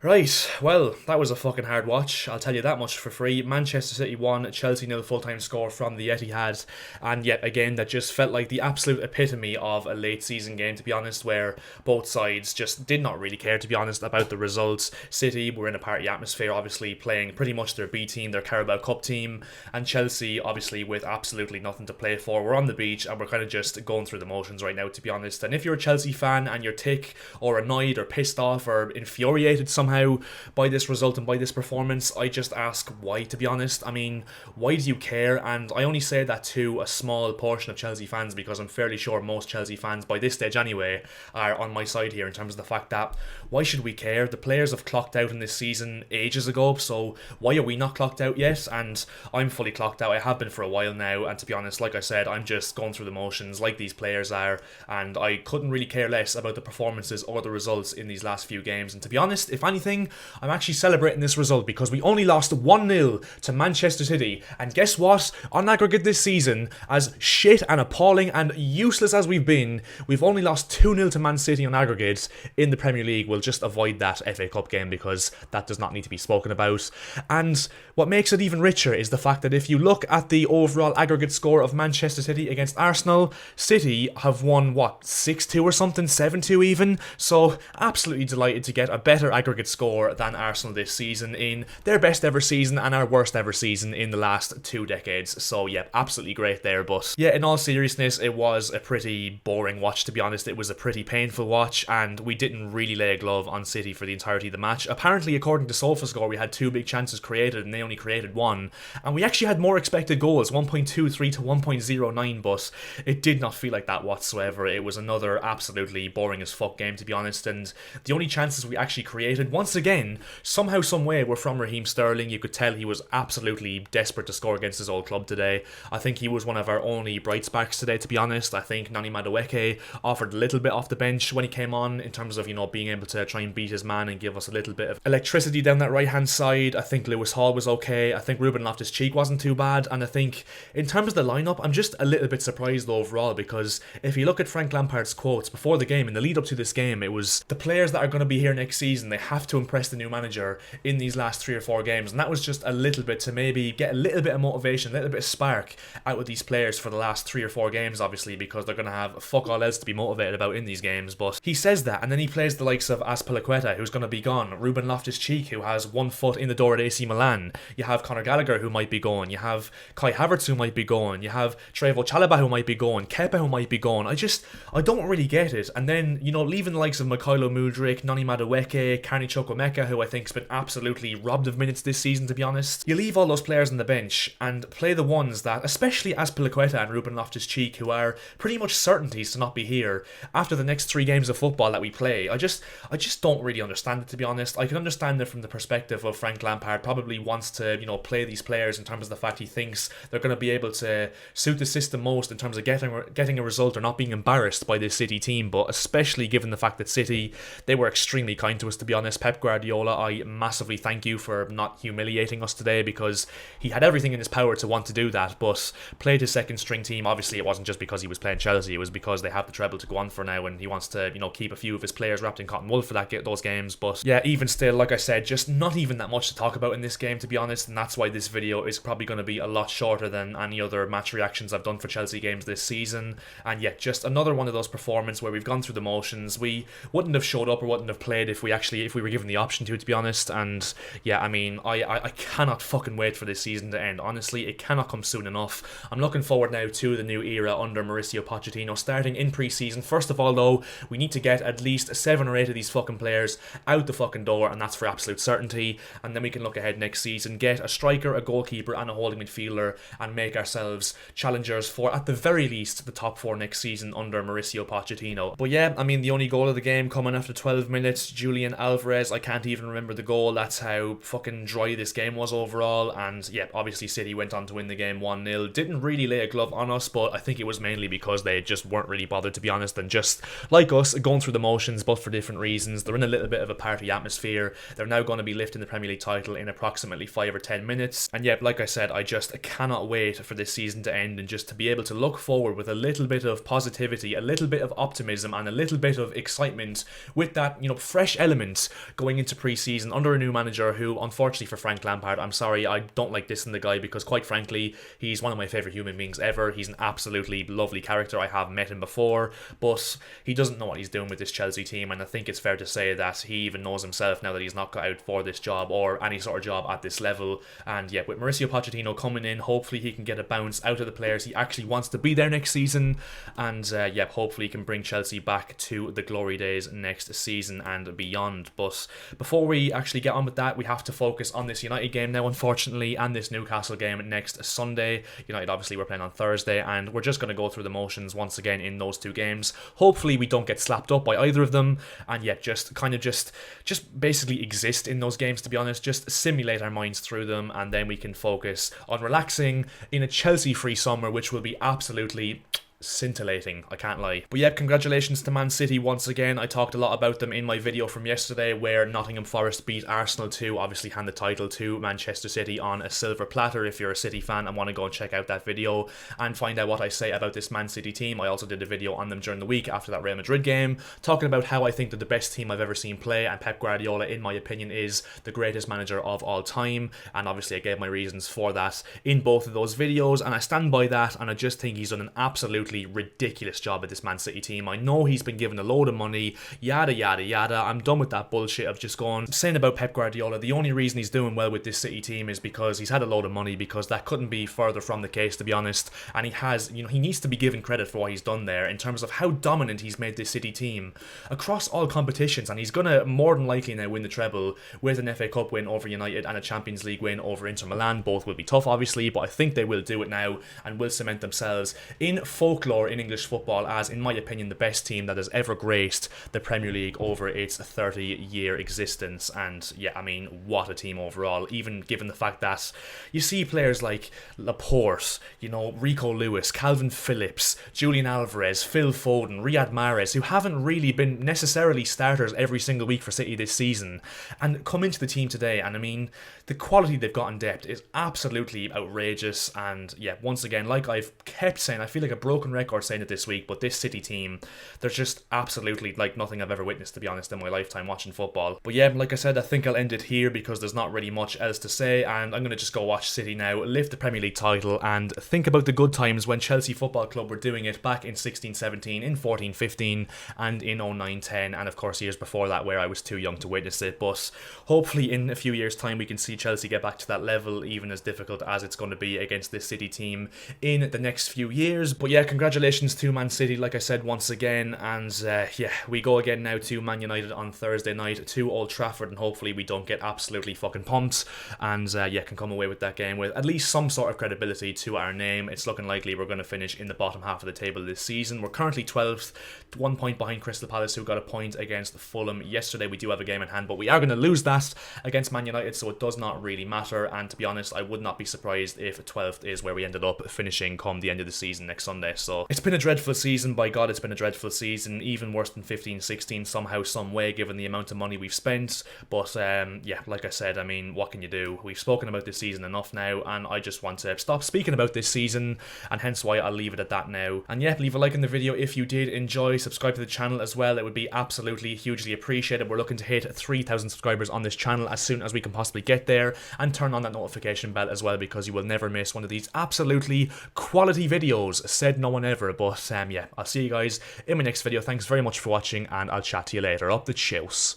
Right, well, that was a fucking hard watch. I'll tell you that much for free. Manchester City won, Chelsea nil full-time score from the Etihad, and yet again that just felt like the absolute epitome of a late season game, to be honest, where both sides just did not really care, to be honest, about the results. City were in a party atmosphere, obviously playing pretty much their B team, their Carabao Cup team, and Chelsea, obviously with absolutely nothing to play for. We're on the beach and we're kind of just going through the motions right now, to be honest. And if you're a Chelsea fan and you're tick or annoyed or pissed off or infuriated somehow by this result and by this performance, I just ask why, to be honest. I mean, why do you care? And I only say that to a small portion of Chelsea fans because I'm fairly sure most Chelsea fans, by this stage anyway, are on my side here in terms of the fact that why should we care? The players have clocked out in this season ages ago, so why are we not clocked out yet? And I'm fully clocked out. I have been for a while now, and to be honest, like I said, I'm just going through the motions like these players are, and I couldn't really care less about the performances or the results in these last few games. And to be honest, if anything, I'm actually celebrating this result because we only lost 1-0 to Manchester City, and guess what? On aggregate this season, as shit and appalling and useless as we've been, we've only lost 2-0 to Man City on aggregate in the Premier League. We'll just avoid that FA Cup game because that does not need to be spoken about. And what makes it even richer is the fact that if you look at the overall aggregate score of Manchester City against Arsenal, City have won, 6-2 or something, 7-2 even? So absolutely delighted to get a better aggregate score than Arsenal this season in their best ever season and our worst ever season in the last 2 decades. So yeah, absolutely great there. But yeah, in all seriousness, it was a pretty boring watch, to be honest. It was a pretty painful watch, and we didn't really lay a glove on City for the entirety of the match. Apparently, according to SofaScore, we had 2 big chances created and they only created 1, and we actually had more expected goals, 1.23 to 1.09, but it did not feel like that whatsoever. It was another absolutely boring as fuck game, to be honest, and the only chances we actually created, once again, somehow, some way, were from Raheem Sterling. You could tell he was absolutely desperate to score against his old club today. I think he was one of our only bright sparks today, to be honest. I think Nani Madueke offered a little bit off the bench when he came on in terms of, being able to try and beat his man and give us a little bit of electricity down that right hand side. I think Lewis Hall was okay. I think Ruben Loftus-Cheek wasn't too bad, and I think in terms of the lineup, I'm just a little bit surprised overall, because if you look at Frank Lampard's quotes before the game, in the lead up to this game, it was the players that are going to be here next season, they have to impress the new manager in these last 3 or 4 games, and that was just a little bit to maybe get a little bit of motivation, a little bit of spark out with these players for the last 3 or 4 games, obviously, because they're going to have fuck all else to be motivated about in these games. But he says that, and then he plays the likes of Azpilicueta, who's going to be gone, Ruben Loftus-Cheek, who has one foot in the door at AC Milan, you have Conor Gallagher, who might be going, you have Kai Havertz, who might be going, you have Trevoh Chalobah, who might be going, Kepa, who might be going. I don't really get it. And then, leaving the likes of Mikhailo Mudryk, Nani Madueke, Carney Chukwuemeka, who I think's been absolutely robbed of minutes this season, to be honest. You leave all those players on the bench and play the ones that, especially Azpilicueta and Ruben Loftus-Cheek, who are pretty much certainties to not be here after the next 3 games of football that we play. I just don't really understand it, to be honest. I can understand it from the perspective of Frank Lampard probably wants to, play these players in terms of the fact he thinks they're going to be able to suit the system most in terms of getting a result or not being embarrassed by this City team. But especially given the fact that City, they were extremely kind to us, to be honest. Pep Guardiola, I massively thank you for not humiliating us today, because he had everything in his power to want to do that, but played his second string team. Obviously, it wasn't just because he was playing Chelsea, it was because they have the treble to go on for now, and he wants to, keep a few of his players wrapped in cotton wool for those games. But yeah, even still, like I said, just not even that much to talk about in this game, to be honest, and that's why this video is probably going to be a lot shorter than any other match reactions I've done for Chelsea games this season. And yet, just another one of those performances where we've gone through the motions. We wouldn't have showed up or wouldn't have played if we were given the option to be honest. And yeah, I mean, I cannot fucking wait for this season to end. Honestly, it cannot come soon enough. I'm looking forward now to the new era under Mauricio Pochettino starting in pre-season. First of all, though, we need to get at least 7 or 8 of these fucking players out the fucking door, and that's for absolute certainty. And then we can look ahead next season, get a striker, a goalkeeper, and a holding midfielder, and make ourselves challengers for, at the very least, the top 4 next season under Mauricio Pochettino. But yeah, I mean, the only goal of the game coming after 12 minutes, Julian Alvarez. I can't even remember the goal. That's how fucking dry this game was overall. And yeah, obviously City went on to win the game 1-0. Didn't really lay a glove on us, but I think it was mainly because they just weren't really bothered, to be honest, and just like us, going through the motions, but for different reasons. They're in a little bit of a party atmosphere. They're now going to be lifting the Premier League title in approximately 5 or 10 minutes. And yeah, like I said, I just cannot wait for this season to end and just to be able to look forward with a little bit of positivity, a little bit of optimism, and a little bit of excitement with that, fresh element going into pre-season under a new manager who, unfortunately for Frank Lampard, I'm sorry, I don't like dissing the guy because quite frankly, he's one of my favourite human beings ever. He's an absolutely lovely character. I have met him before, but he doesn't know what he's doing with this Chelsea team, and I think it's fair to say that he even knows himself now that he's not got out for this job or any sort of job at this level. And yeah, with Mauricio Pochettino coming in, hopefully he can get a bounce out of the players he actually wants to be there next season, and yeah, hopefully he can bring Chelsea back to the glory days next season and beyond. But before we actually get on with that, we have to focus on this United game now, unfortunately, and this Newcastle game next Sunday. United obviously we're playing on Thursday, and we're just going to go through the motions once again in those two games. Hopefully we don't get slapped up by either of them, and yet just basically exist in those games, to be honest, just simulate our minds through them, and then we can focus on relaxing in a Chelsea-free summer, which will be absolutely scintillating, I can't lie. But yeah, congratulations to Man City once again. I talked a lot about them in my video from yesterday where Nottingham Forest beat Arsenal to obviously hand the title to Manchester City on a silver platter. If you're a City fan and want to go and check out that video and find out what I say about this Man City team, I also did a video on them during the week after that Real Madrid game, talking about how I think they're the best team I've ever seen play, and Pep Guardiola, in my opinion, is the greatest manager of all time, and obviously I gave my reasons for that in both of those videos, and I stand by that, and I just think he's done an absolutely ridiculous job at this Man City team. I know he's been given a load of money, yada yada yada. I'm done with that bullshit of just saying about Pep Guardiola the only reason he's doing well with this City team is because he's had a load of money, because that couldn't be further from the case, to be honest. And he has, he needs to be given credit for what he's done there in terms of how dominant he's made this City team across all competitions, and he's gonna more than likely now win the treble with an FA Cup win over United and a Champions League win over Inter Milan. Both will be tough, obviously, but I think they will do it now and will cement themselves in folklore in English football as, in my opinion, the best team that has ever graced the Premier League over its 30-year existence. And yeah, I mean, what a team overall, even given the fact that you see players like Laporte, Rico Lewis, Calvin Phillips, Julian Alvarez, Phil Foden, Riyad Mahrez, who haven't really been necessarily starters every single week for City this season, and come into the team today. And I mean, the quality they've got in depth is absolutely outrageous. And yeah, once again, like I've kept saying, I feel like a broken record saying it this week, but this City team, they're just absolutely like nothing I've ever witnessed, to be honest, in my lifetime watching football. But yeah, like I said, I think I'll end it here because there's not really much else to say, and I'm going to just go watch City now lift the Premier League title and think about the good times when Chelsea Football Club were doing it back in 16-17, in 14-15, and in 09-10, and of course years before that where I was too young to witness it. But hopefully in a few years' time we can see Chelsea get back to that level, even as difficult as it's going to be against this City team in the next few years. But yeah, congratulations to Man City, like I said, once again, and yeah, we go again now to Man United on Thursday night to Old Trafford, and hopefully we don't get absolutely fucking pumped, and yeah, can come away with that game with at least some sort of credibility to our name. It's looking likely we're going to finish in the bottom half of the table this season. We're currently 12th, 1 point behind Crystal Palace, who got a point against Fulham yesterday. We do have a game in hand, but we are going to lose that against Man United, so it does not really matter. And to be honest, I would not be surprised if 12th is where we ended up finishing come the end of the season next Sunday. So it's been a dreadful season, by God, it's been a dreadful season, even worse than 15-16 somehow, some way, given the amount of money we've spent. But yeah, like I said, I mean, what can you do? We've spoken about this season enough now, and I just want to stop speaking about this season, and hence why I'll leave it at that now. And yeah, leave a like in the video if you did enjoy, subscribe to the channel as well, it would be absolutely hugely appreciated. We're looking to hit 3,000 subscribers on this channel as soon as we can possibly get there, and turn on that notification bell as well, because you will never miss one of these absolutely quality videos, said no one ever. But yeah, I'll see you guys in my next video. Thanks very much for watching, and I'll chat to you later. Up the chouse.